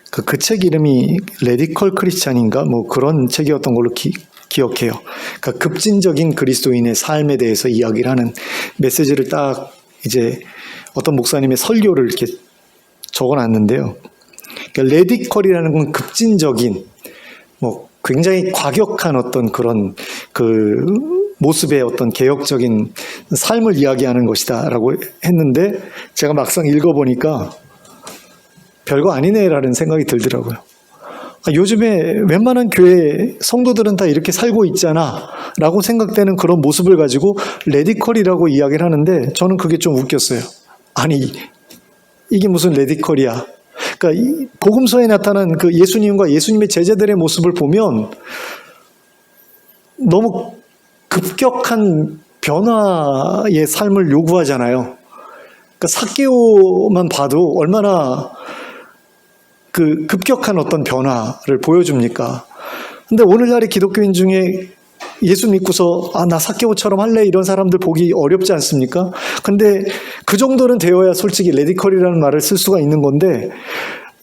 그 책 이름이 레디컬 크리스찬인가 뭐 그런 책이었던 걸로 기억해요. 그러니까 급진적인 그리스도인의 삶에 대해서 이야기를 하는 메시지를 딱 이제 어떤 목사님의 설교를 이렇게 적어놨는데요. 그러니까 레디컬이라는 건 급진적인, 뭐 굉장히 과격한 어떤 그런 그 모습의 어떤 개혁적인 삶을 이야기하는 것이다라고 했는데, 제가 막상 읽어보니까 별거 아니네라는 생각이 들더라고요. 요즘에 웬만한 교회 성도들은 다 이렇게 살고 있잖아 라고 생각되는 그런 모습을 가지고 레디컬이라고 이야기를 하는데, 저는 그게 좀 웃겼어요. 아니, 이게 무슨 레디컬이야. 그러니까 복음서에 나타난 그 예수님과 예수님의 제자들의 모습을 보면 너무 급격한 변화의 삶을 요구하잖아요. 그러니까 삭개오만 봐도 얼마나 그 급격한 어떤 변화를 보여줍니까? 근데 오늘날의 기독교인 중에 예수 믿고서 나 삭개오처럼 할래 이런 사람들 보기 어렵지 않습니까? 근데 그 정도는 되어야 솔직히 레디컬이라는 말을 쓸 수가 있는 건데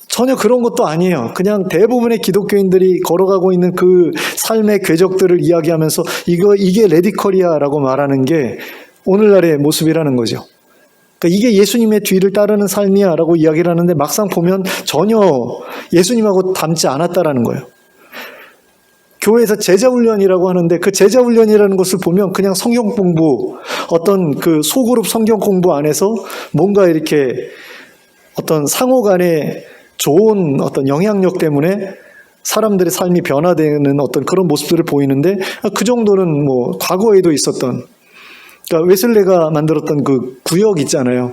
전혀 그런 것도 아니에요. 그냥 대부분의 기독교인들이 걸어가고 있는 그 삶의 궤적들을 이야기하면서 이게 레디컬이야 라고 말하는 게 오늘날의 모습이라는 거죠. 이게 예수님의 뒤를 따르는 삶이야 라고 이야기를 하는데 막상 보면 전혀 예수님하고 닮지 않았다라는 거예요. 교회에서 제자훈련이라고 하는데 그 제자훈련이라는 것을 보면 그냥 성경 공부, 어떤 그 소그룹 성경 공부 안에서 뭔가 이렇게 어떤 상호 간의 좋은 어떤 영향력 때문에 사람들의 삶이 변화되는 어떤 그런 모습들을 보이는데, 그 정도는 뭐 과거에도 있었던, 그러니까 웨슬레가 만들었던 그 구역 있잖아요.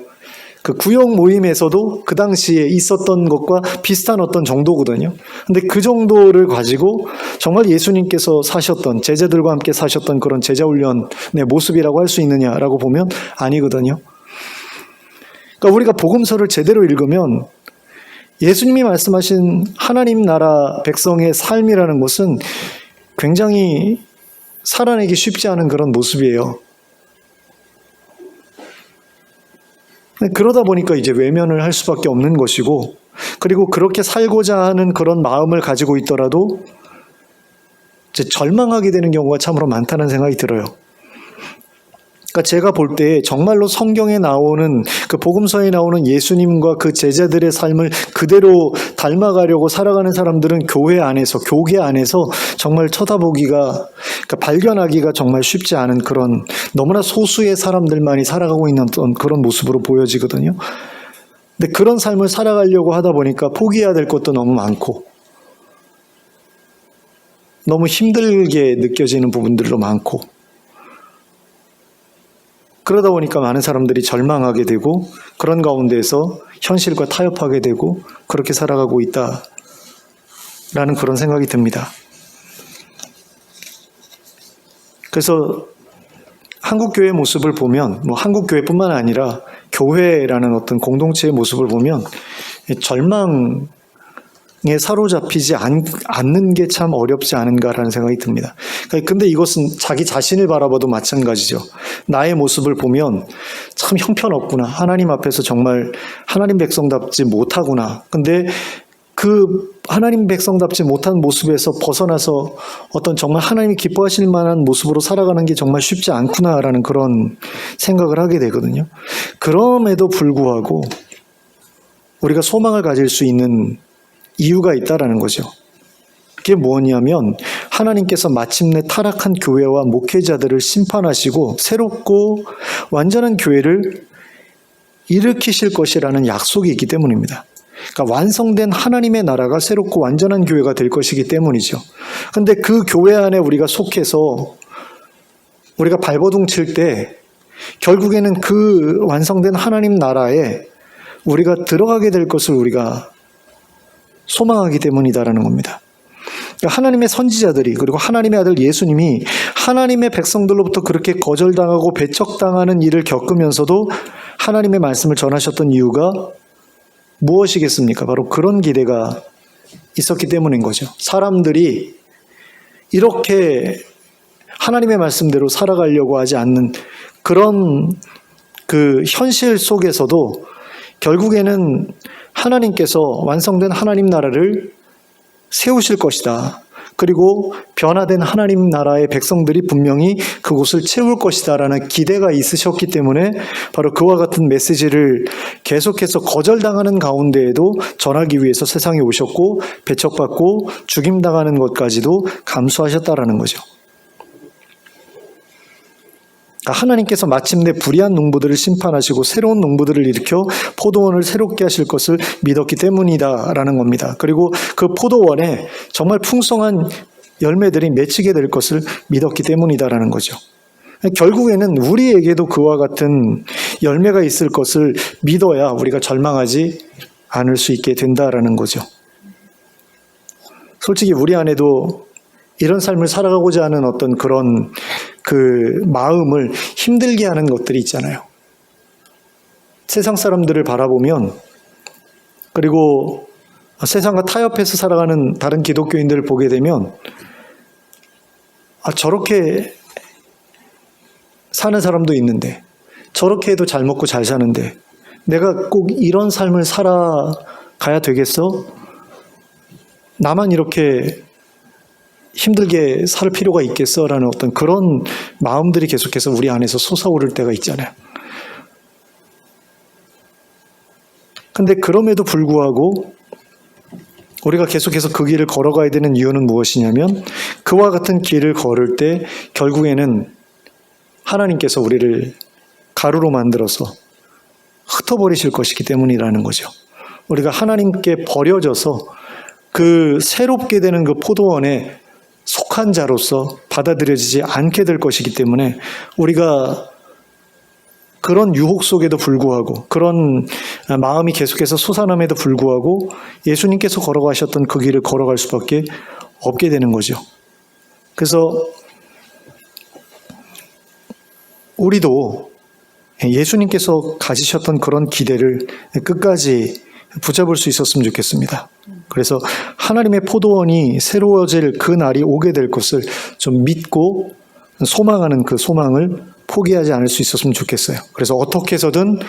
그 구역 모임에서도 그 당시에 있었던 것과 비슷한 어떤 정도거든요. 근데 그 정도를 가지고 정말 예수님께서 사셨던, 제자들과 함께 사셨던 그런 제자훈련의 모습이라고 할 수 있느냐라고 보면 아니거든요. 그러니까 우리가 복음서를 제대로 읽으면 예수님이 말씀하신 하나님 나라 백성의 삶이라는 것은 굉장히 살아내기 쉽지 않은 그런 모습이에요. 그러다 보니까 이제 외면을 할 수밖에 없는 것이고, 그리고 그렇게 살고자 하는 그런 마음을 가지고 있더라도 이제 절망하게 되는 경우가 참으로 많다는 생각이 들어요. 그러니까 제가 볼 때 정말로 성경에 나오는 그 복음서에 나오는 예수님과 그 제자들의 삶을 그대로 닮아가려고 살아가는 사람들은 교회 안에서, 교계 안에서 정말 쳐다보기가, 그러니까 발견하기가 정말 쉽지 않은 그런 너무나 소수의 사람들만이 살아가고 있는 그런 모습으로 보여지거든요. 근데 그런 삶을 살아가려고 하다 보니까 포기해야 될 것도 너무 많고 너무 힘들게 느껴지는 부분들도 많고, 그러다 보니까 많은 사람들이 절망하게 되고 그런 가운데에서 현실과 타협하게 되고 그렇게 살아가고 있다라는 그런 생각이 듭니다. 그래서 한국교회의 모습을 보면, 뭐 한국교회뿐만 아니라 교회라는 어떤 공동체의 모습을 보면 절망에 사로잡히지 않는 게 참 어렵지 않은가라는 생각이 듭니다. 근데 이것은 자기 자신을 바라봐도 마찬가지죠. 나의 모습을 보면 참 형편없구나. 하나님 앞에서 정말 하나님 백성답지 못하구나. 근데 그 하나님 백성답지 못한 모습에서 벗어나서 어떤 정말 하나님이 기뻐하실 만한 모습으로 살아가는 게 정말 쉽지 않구나라는 그런 생각을 하게 되거든요. 그럼에도 불구하고 우리가 소망을 가질 수 있는 이유가 있다라는 거죠. 그게 뭐냐면 하나님께서 마침내 타락한 교회와 목회자들을 심판하시고 새롭고 완전한 교회를 일으키실 것이라는 약속이 있기 때문입니다. 그러니까 완성된 하나님의 나라가 새롭고 완전한 교회가 될 것이기 때문이죠. 그런데 그 교회 안에 우리가 속해서 우리가 발버둥 칠 때 결국에는 그 완성된 하나님 나라에 우리가 들어가게 될 것을 우리가 소망하기 때문이다라는 겁니다. 그러니까 하나님의 선지자들이, 그리고 하나님의 아들 예수님이 하나님의 백성들로부터 그렇게 거절당하고 배척당하는 일을 겪으면서도 하나님의 말씀을 전하셨던 이유가 무엇이겠습니까? 바로 그런 기대가 있었기 때문인 거죠. 사람들이 이렇게 하나님의 말씀대로 살아가려고 하지 않는 그런 그 현실 속에서도 결국에는 하나님께서 완성된 하나님 나라를 세우실 것이다. 그리고 변화된 하나님 나라의 백성들이 분명히 그곳을 채울 것이다 라는 기대가 있으셨기 때문에 바로 그와 같은 메시지를 계속해서 거절당하는 가운데에도 전하기 위해서 세상에 오셨고 배척받고 죽임당하는 것까지도 감수하셨다라는 거죠. 하나님께서 마침내 불의한 농부들을 심판하시고 새로운 농부들을 일으켜 포도원을 새롭게 하실 것을 믿었기 때문이다라는 겁니다. 그리고 그 포도원에 정말 풍성한 열매들이 맺히게 될 것을 믿었기 때문이다라는 거죠. 결국에는 우리에게도 그와 같은 열매가 있을 것을 믿어야 우리가 절망하지 않을 수 있게 된다라는 거죠. 솔직히 우리 안에도 이런 삶을 살아가고자 하는 어떤 그런 그 마음을 힘들게 하는 것들이 있잖아요. 세상 사람들을 바라보면, 그리고 세상과 타협해서 살아가는 다른 기독교인들을 보게 되면 저렇게 사는 사람도 있는데, 저렇게 해도 잘 먹고 잘 사는데 내가 꼭 이런 삶을 살아가야 되겠어? 나만 이렇게 힘들게 살 필요가 있겠어? 라는 어떤 그런 마음들이 계속해서 우리 안에서 솟아오를 때가 있잖아요. 근데 그럼에도 불구하고 우리가 계속해서 그 길을 걸어가야 되는 이유는 무엇이냐면 그와 같은 길을 걸을 때 결국에는 하나님께서 우리를 가루로 만들어서 흩어버리실 것이기 때문이라는 거죠. 우리가 하나님께 버려져서 그 새롭게 되는 그 포도원에 속한 자로서 받아들여지지 않게 될 것이기 때문에 우리가 그런 유혹 속에도 불구하고 그런 마음이 계속해서 솟아남에도 불구하고 예수님께서 걸어가셨던 그 길을 걸어갈 수밖에 없게 되는 거죠. 그래서 우리도 예수님께서 가지셨던 그런 기대를 끝까지 붙잡을 수 있었으면 좋겠습니다. 그래서 하나님의 포도원이 새로워질 그 날이 오게 될 것을 좀 믿고 소망하는 그 소망을 포기하지 않을 수 있었으면 좋겠어요. 그래서 어떻게 해서든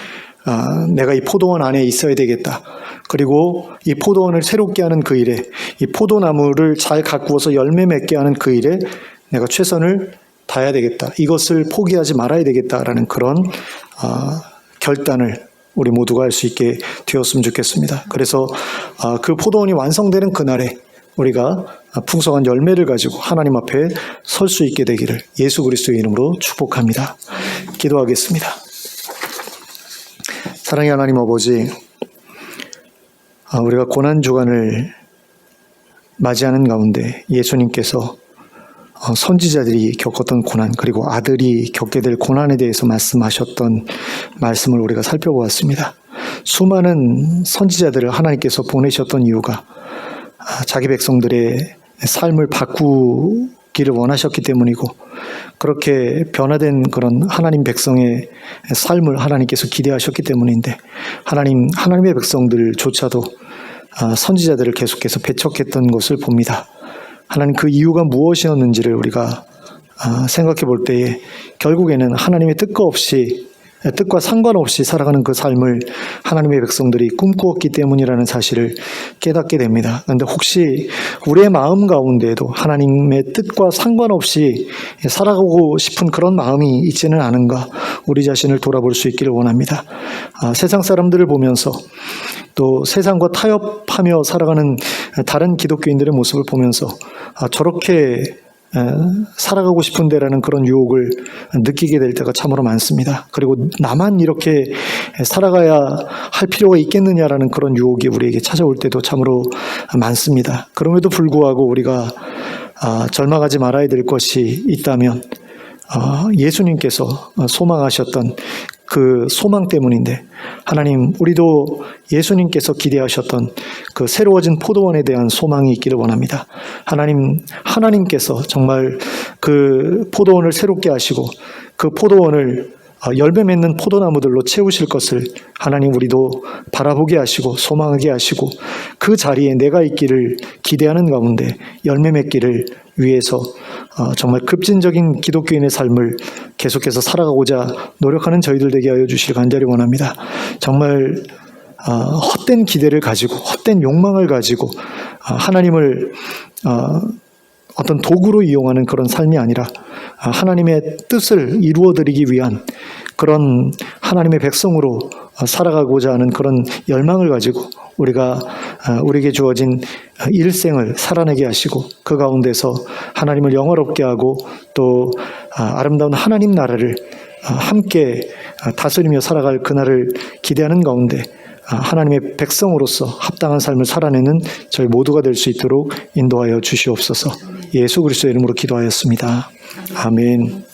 내가 이 포도원 안에 있어야 되겠다. 그리고 이 포도원을 새롭게 하는 그 일에, 이 포도나무를 잘 가꾸어서 열매 맺게 하는 그 일에 내가 최선을 다해야 되겠다. 이것을 포기하지 말아야 되겠다라는 그런 결단을 우리 모두가 할 수 있게 되었으면 좋겠습니다. 그래서 그 포도원이 완성되는 그날에 우리가 풍성한 열매를 가지고 하나님 앞에 설 수 있게 되기를 예수 그리스도의 이름으로 축복합니다. 기도하겠습니다. 사랑의 하나님 아버지, 우리가 고난주간을 맞이하는 가운데 예수님께서 선지자들이 겪었던 고난, 그리고 아들이 겪게 될 고난에 대해서 말씀하셨던 말씀을 우리가 살펴보았습니다. 수많은 선지자들을 하나님께서 보내셨던 이유가 자기 백성들의 삶을 바꾸기를 원하셨기 때문이고, 그렇게 변화된 그런 하나님 백성의 삶을 하나님께서 기대하셨기 때문인데, 하나님의 백성들조차도 선지자들을 계속해서 배척했던 것을 봅니다. 하나님, 그 이유가 무엇이었는지를 우리가 생각해 볼 때에 결국에는 하나님의 뜻과 상관없이 살아가는 그 삶을 하나님의 백성들이 꿈꾸었기 때문이라는 사실을 깨닫게 됩니다. 그런데 혹시 우리의 마음 가운데에도 하나님의 뜻과 상관없이 살아가고 싶은 그런 마음이 있지는 않은가, 우리 자신을 돌아볼 수 있기를 원합니다. 세상 사람들을 보면서 또 세상과 타협하며 살아가는 다른 기독교인들의 모습을 보면서 저렇게 살아가고 싶은데라는 그런 유혹을 느끼게 될 때가 참으로 많습니다. 그리고 나만 이렇게 살아가야 할 필요가 있겠느냐라는 그런 유혹이 우리에게 찾아올 때도 참으로 많습니다. 그럼에도 불구하고 우리가 절망하지 말아야 될 것이 있다면 예수님께서 소망하셨던 그 소망 때문인데, 하나님, 우리도 예수님께서 기대하셨던 그 새로워진 포도원에 대한 소망이 있기를 원합니다. 하나님께서 정말 그 포도원을 새롭게 하시고 그 포도원을 열매 맺는 포도나무들로 채우실 것을 하나님, 우리도 바라보게 하시고 소망하게 하시고 그 자리에 내가 있기를 기대하는 가운데 열매 맺기를 위해서 정말 급진적인 기독교인의 삶을 계속해서 살아가고자 노력하는 저희들 되게 하여 주시길 간절히 원합니다. 정말 헛된 기대를 가지고 헛된 욕망을 가지고 하나님을 어떤 도구로 이용하는 그런 삶이 아니라 하나님의 뜻을 이루어드리기 위한 그런 하나님의 백성으로 살아가고자 하는 그런 열망을 가지고 우리에게 주어진 일생을 살아내게 하시고 그 가운데서 하나님을 영화롭게 하고 또 아름다운 하나님 나라를 함께 다스리며 살아갈 그날을 기대하는 가운데 하나님의 백성으로서 합당한 삶을 살아내는 저희 모두가 될 수 있도록 인도하여 주시옵소서. 예수 그리스도의 이름으로 기도하였습니다. 아멘.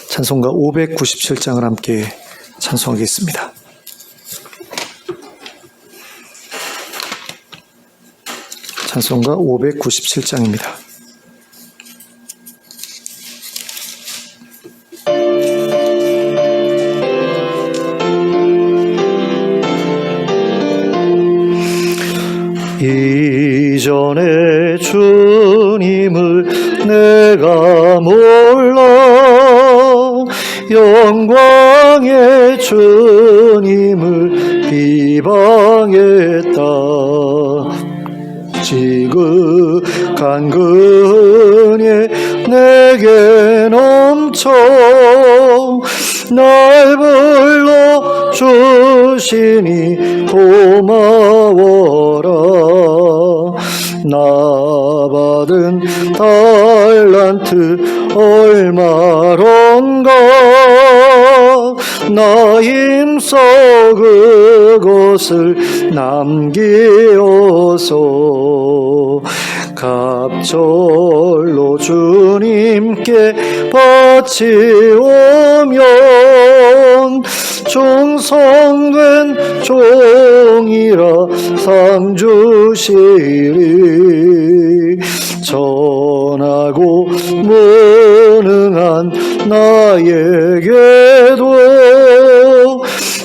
찬송가 597장을 함께 찬송하겠습니다. 찬송가 597장입니다. 이전에 주님을 내가 몰라 영광의 주님을 비방했다. 지극한 그 은혜 내게 넘쳐 날 불러 주시니 고마워라. 나 받은 달란트 얼마론가 나 힘써 그것을 남기어서 갑절로 주님께 바치오면 충성된 종이라 상 주시리. 전하고 무능한 나에게도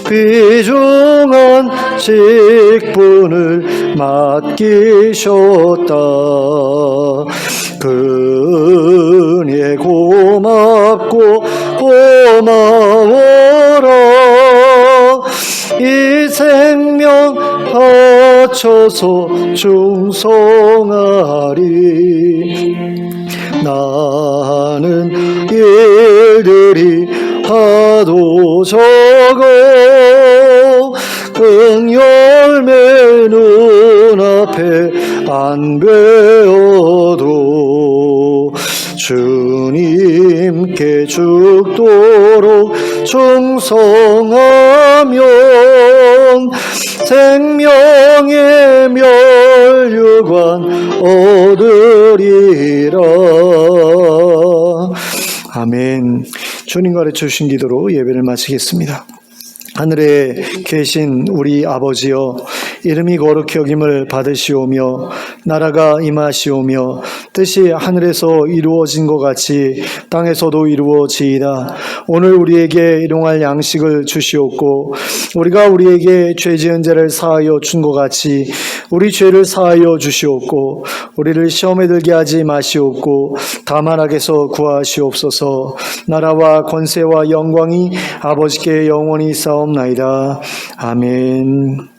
귀중한 직분을 맡기셨다. 그 은혜 고맙고 고마워라. 이 생명 바쳐서 충성하리. 나는 일들이 하도 적어 큰 열매 눈앞에 안 배워도 주님께 죽도록 충성하면 생명의 멸류관 얻으리라. 아멘. 주님 가르쳐 주신 기도로 예배를 마치겠습니다. 하늘에 계신 우리 아버지여, 이름이 거룩히 여김을 받으시오며 나라가 임하시오며 뜻이 하늘에서 이루어진 것 같이 땅에서도 이루어지이다. 오늘 우리에게 일용할 양식을 주시옵고 우리가 우리에게 죄 지은 자를 사하여 준 것 같이 우리 죄를 사하여 주시옵고 우리를 시험에 들게 하지 마시옵고 다만 악에서 구하시옵소서. 나라와 권세와 영광이 아버지께 영원히 싸움나이다. 아멘.